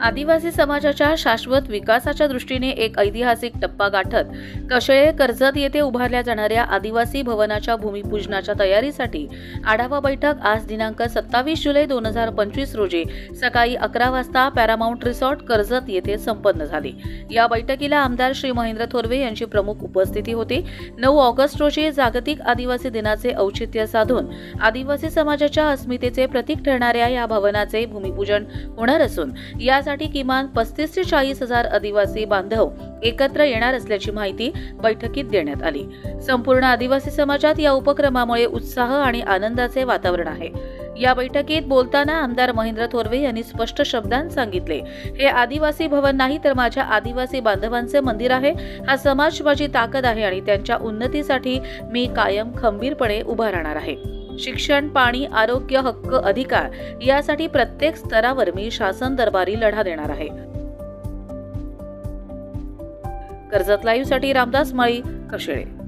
आदिवासी समाजाच्या शाश्वत विकासाच्या दृष्टीने एक ऐतिहासिक टप्पा गाठत कशेळे कर्जत येथे उभारल्या जाणाऱ्या आदिवासी भवनाच्या भूमिपूजनाच्या तयारीसाठी आढावा बैठक आज दिनांक 27 जुलै 2025 रोजी सकाळी 11 वाजता पॅरामाउंट रिसॉर्ट कर्जत येथे संपन्न झाली। या बैठकीला आमदार श्री महेंद्र थोरवे यांची प्रमुख उपस्थिती होती। 9 ऑगस्ट रोजी जागतिक आदिवासी दिनाचे औचित्य साधून आदिवासी समाजाच्या अस्मितेचे प्रतीक ठरणाऱ्या या भवनाचे भूमिपूजन होणार असून यासाठी किमान 35 ते 40 हजार आदिवासी बांधव एकत्र येणार असल्याची माहिती बैठकीत देण्यात आली। संपूर्ण आदिवासी समाजात या उपक्रमामुळे उत्साह आणि आनंदाचे वातावरण आहे। या बैठकीत बोलताना आमदार महेंद्र थोरवे यांनी स्पष्ट शब्दांत सांगितले, हे आदिवासी भवन नाही तर माझ्या आदिवासी बांधवांचे मंदिर आहे। हा समाज माझी ताकद आहे आणि त्यांच्या उन्नतीसाठी मी कायम खंबीरपणे उभा राहणार आहे। शिक्षण, पाणी, आरोग्य, हक्क, अधिकार यासाठी प्रत्येक स्तरावर मी शासन दरबारी लढा देणार आहे। कर्जत लाईव्ह साठी रामदास माळी, कशेळे।